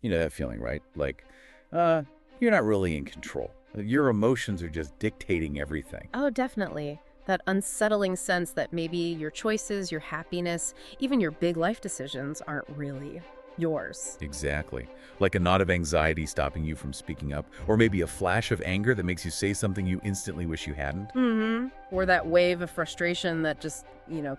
You know that feeling, right? Like, uh, you're not really in control. Your emotions are just dictating everything. Oh, definitely. That unsettling sense that maybe your choices, your happiness, even your big life decisions aren't really yours. Exactly. Like a knot of anxiety stopping you from speaking up, or maybe a flash of anger that makes you say something you instantly wish you hadn't. Or that wave of frustration that just,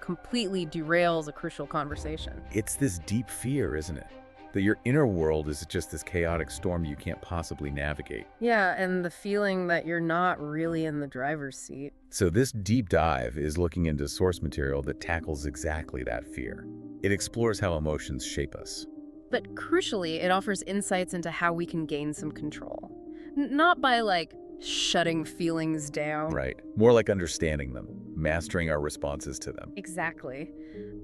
completely derails a crucial conversation. It's this deep fear, isn't it? That your inner world is just this chaotic storm you can't possibly navigate. Yeah, and the feeling that you're not really in the driver's seat. So this deep dive is looking into source material that tackles exactly that fear. It explores how emotions shape us. But crucially, it offers insights into how we can gain some control. Not by, shutting feelings down. Right. More like understanding them, mastering our responses to them. Exactly.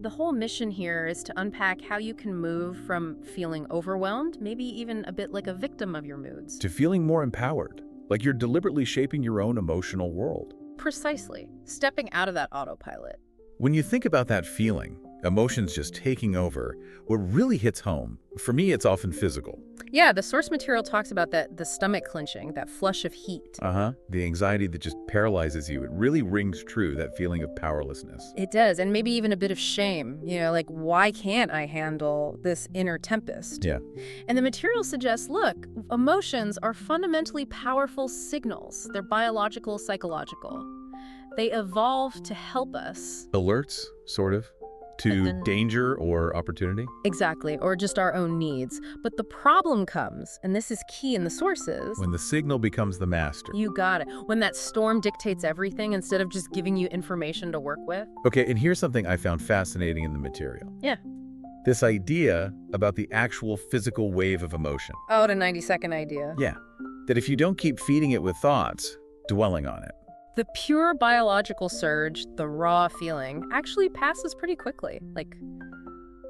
The whole mission here is to unpack how you can move from feeling overwhelmed, maybe even a bit like a victim of your moods. To feeling more empowered, like you're deliberately shaping your own emotional world. Precisely. Stepping out of that autopilot. When you think about that feeling, emotions just taking over, what really hits home, for me it's often physical. Yeah, the source material talks about the stomach clenching, that flush of heat. The anxiety that just paralyzes you. It really rings true, that feeling of powerlessness. It does, and maybe even a bit of shame. Like, why can't I handle this inner tempest? Yeah. And the material suggests, look, emotions are fundamentally powerful signals. They're biological, psychological. They evolve to help us. Alerts, sort of, to danger or opportunity? Exactly, or just our own needs. But the problem comes, and this is key in the sources. When the signal becomes the master. You got it. When that storm dictates everything instead of just giving you information to work with. Okay, and here's something I found fascinating in the material. Yeah. This idea about the actual physical wave of emotion. Oh, the 90-second idea. Yeah. That if you don't keep feeding it with thoughts, dwelling on it. The pure biological surge, the raw feeling, actually passes pretty quickly, like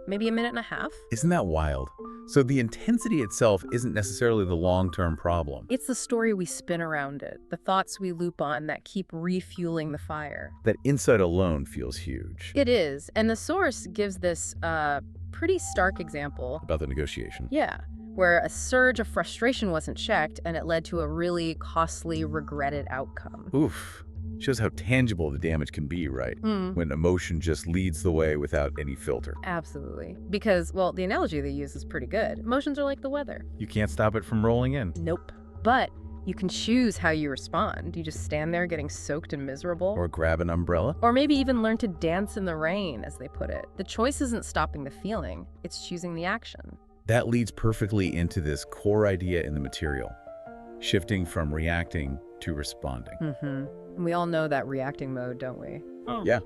maybe a minute and a half. Isn't that wild? So the intensity itself isn't necessarily the long-term problem. It's the story we spin around it, the thoughts we loop on that keep refueling the fire. That insight alone feels huge. It is, and the source gives this pretty stark example. About the negotiation. Yeah, where a surge of frustration wasn't checked and it led to a really costly, regretted outcome. Oof. Shows how tangible the damage can be, right? When emotion just leads the way without any filter. Absolutely. Because, well, the analogy they use is pretty good. Emotions are like the weather. You can't stop it from rolling in. Nope. But you can choose how you respond. You just stand there getting soaked and miserable. Or grab an umbrella. Or maybe even learn to dance in the rain, as they put it. The choice isn't stopping the feeling, it's choosing the action. That leads perfectly into this core idea in the material. Shifting from reacting to responding. And we all know that reacting mode, don't we? Oh. Yeah.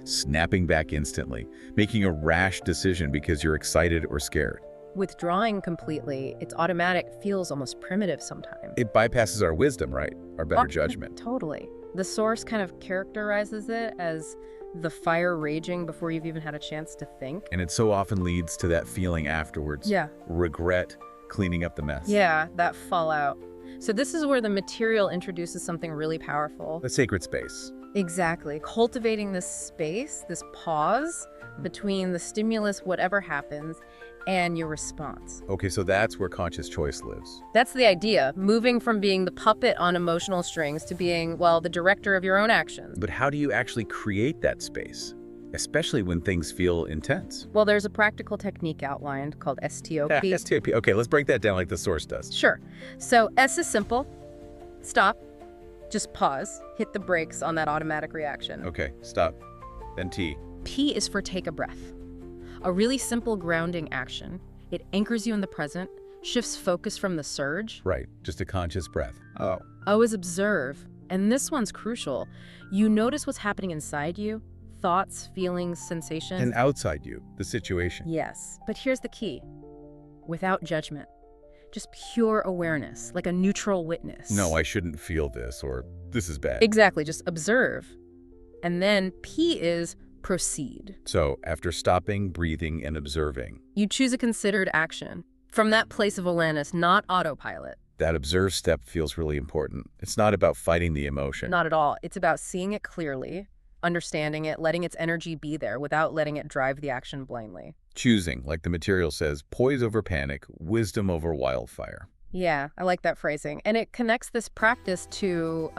Snapping back instantly, making a rash decision because you're excited or scared. Withdrawing completely, it's automatic, feels almost primitive sometimes. It bypasses our wisdom, right? Our better judgment. Totally. The source kind of characterizes it as the fire raging before you've even had a chance to think. And it so often leads to that feeling afterwards. Yeah. Regret, cleaning up the mess. Yeah, that fallout. So this is where the material introduces something really powerful. The sacred space. Exactly. Cultivating this space, this pause between the stimulus, whatever happens, and your response. Okay, so that's where conscious choice lives. That's the idea, moving from being the puppet on emotional strings to being, well, the director of your own actions. But how do you actually create that space, especially when things feel intense? Well, there's a practical technique outlined called S.T.O.P. S.T.O.P. Okay, let's break that down like the source does. Sure. So S is simple. Stop. Just pause. Hit the brakes on that automatic reaction. Okay, stop. Then T. P is for take a breath. A really simple grounding action. It anchors you in the present, shifts focus from the surge. Right, just a conscious breath. Oh. O is observe. And this one's crucial. You notice what's happening inside you, thoughts, feelings, sensations. And outside you, the situation. Yes, but here's the key. Without judgment. Just pure awareness, like a neutral witness. No, I shouldn't feel this, or this is bad. Exactly, just observe. And then P is proceed. So, after stopping, breathing, and observing. You choose a considered action. From that place of awareness, not autopilot. That observe step feels really important. It's not about fighting the emotion. Not at all. It's about seeing it clearly, understanding it, letting its energy be there without letting it drive the action blindly. Choosing, like the material says, poise over panic, wisdom over wildfire. Yeah, I like that phrasing. And it connects this practice to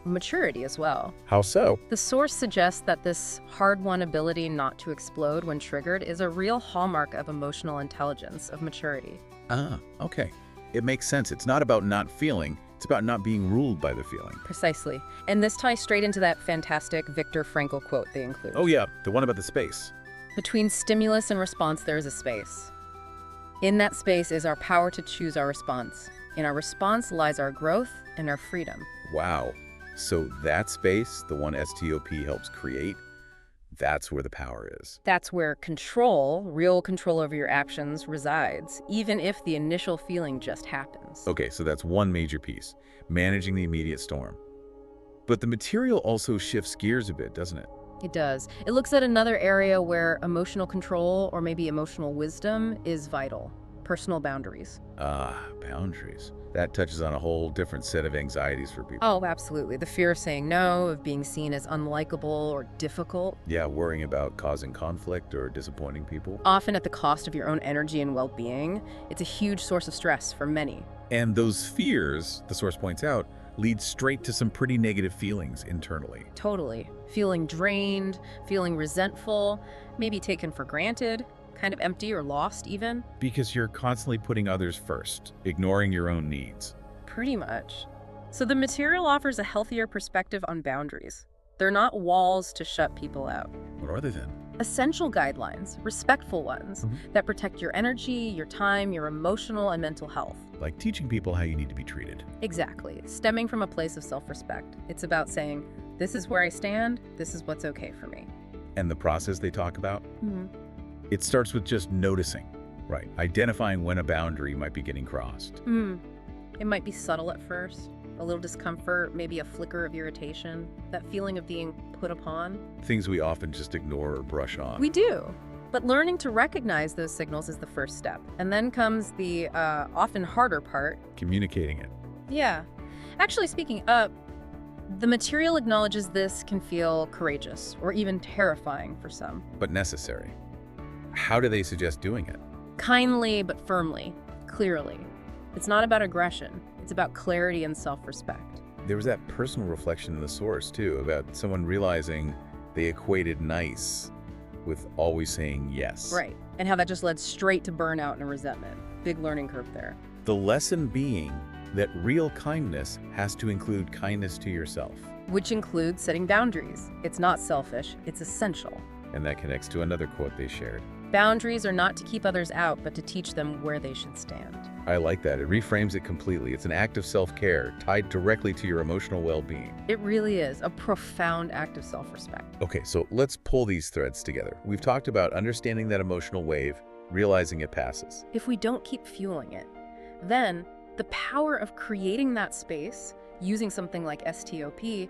maturity as well. How so? The source suggests that this hard-won ability not to explode when triggered is a real hallmark of emotional intelligence, of maturity. Ah, okay. It makes sense. It's not about not feeling. It's about not being ruled by the feeling. Precisely. And this ties straight into that fantastic Viktor Frankl quote they include. Oh yeah, the one about the space. Between stimulus and response, there is a space. In that space is our power to choose our response. In our response lies our growth and our freedom. Wow. So that space, the one S.T.O.P helps create, that's where the power is. That's where control, real control over your actions, resides, even if the initial feeling just happens. Okay, so that's one major piece, managing the immediate storm. But the material also shifts gears a bit, doesn't it? It does. It looks at another area where emotional control, or maybe emotional wisdom, is vital. Personal boundaries. Ah, boundaries. That touches on a whole different set of anxieties for people. Oh, absolutely. The fear of saying no, of being seen as unlikable or difficult. Yeah, worrying about causing conflict or disappointing people. Often at the cost of your own energy and well-being. It's a huge source of stress for many. And those fears, the source points out, lead straight to some pretty negative feelings internally. Totally. Feeling drained, feeling resentful, maybe taken for granted, kind of empty or lost even. Because you're constantly putting others first, ignoring your own needs. Pretty much. So the material offers a healthier perspective on boundaries. They're not walls to shut people out. What are they then? Essential guidelines, respectful ones, that protect your energy, your time, your emotional and mental health. Like teaching people how you need to be treated. Exactly. Stemming from a place of self-respect. It's about saying, this is where I stand, this is what's okay for me. And the process they talk about? Mm-hmm. It starts with just noticing, right? Identifying when a boundary might be getting crossed. It might be subtle at first, a little discomfort, maybe a flicker of irritation, that feeling of being put upon. Things we often just ignore or brush off. We do. But learning to recognize those signals is the first step. And then comes the often harder part. Communicating it. Yeah. Actually, speaking up, the material acknowledges this can feel courageous or even terrifying for some. But necessary. How do they suggest doing it? Kindly but firmly, clearly. It's not about aggression. It's about clarity and self-respect. There was that personal reflection in the source, too, about someone realizing they equated nice with always saying yes. Right. And how that just led straight to burnout and resentment. Big learning curve there. The lesson being that real kindness has to include kindness to yourself. Which includes setting boundaries. It's not selfish, it's essential. And that connects to another quote they shared. Boundaries are not to keep others out, but to teach them where they should stand. I like that. It reframes it completely. It's an act of self-care tied directly to your emotional well-being. It really is a profound act of self-respect. Okay, so let's pull these threads together. We've talked about understanding that emotional wave, realizing it passes. If we don't keep fueling it, then the power of creating that space, using something like S.T.O.P,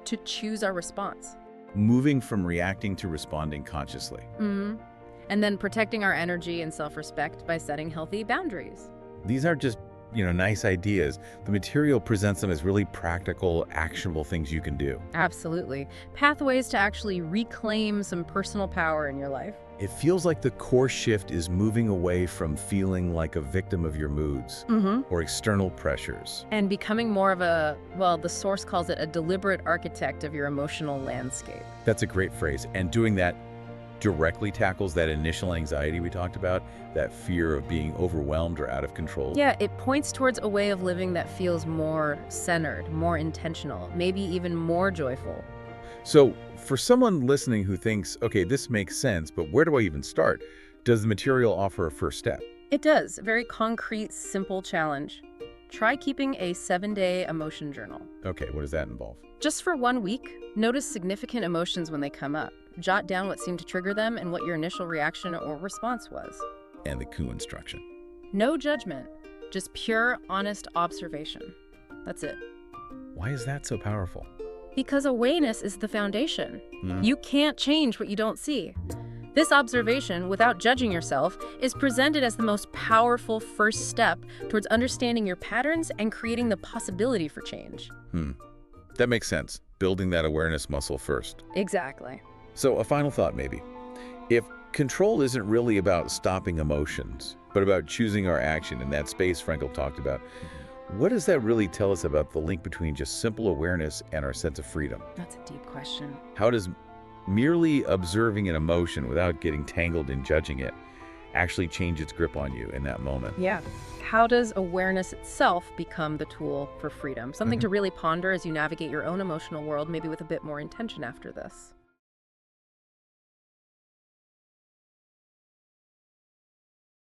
to choose our response. Moving from reacting to responding consciously. And then protecting our energy and self-respect by setting healthy boundaries. These aren't just, nice ideas. The material presents them as really practical, actionable things you can do. Absolutely. Pathways to actually reclaim some personal power in your life. It feels like the core shift is moving away from feeling like a victim of your moods or external pressures. And becoming more of a, well, the source calls it a deliberate architect of your emotional landscape. That's a great phrase. And doing that directly tackles that initial anxiety we talked about, that fear of being overwhelmed or out of control. Yeah, it points towards a way of living that feels more centered, more intentional, maybe even more joyful. So for someone listening who thinks, okay, this makes sense, but where do I even start? Does the material offer a first step? It does. A very concrete, simple challenge. Try keeping a 7-day emotion journal. Okay, what does that involve? Just for 1 week, notice significant emotions when they come up. Jot down what seemed to trigger them and what your initial reaction or response was. And the coup instruction. No judgment, just pure, honest observation. That's it. Why is that so powerful? Because awareness is the foundation. You can't change what you don't see. This observation, without judging yourself, is presented as the most powerful first step towards understanding your patterns and creating the possibility for change. That makes sense. Building that awareness muscle first. Exactly. So a final thought maybe. If control isn't really about stopping emotions, but about choosing our action in that space Frankel talked about. What does that really tell us about the link between just simple awareness and our sense of freedom? That's a deep question. How does merely observing an emotion without getting tangled in judging it actually change its grip on you in that moment? Yeah. How does awareness itself become the tool for freedom? Something to really ponder as you navigate your own emotional world, maybe with a bit more intention after this.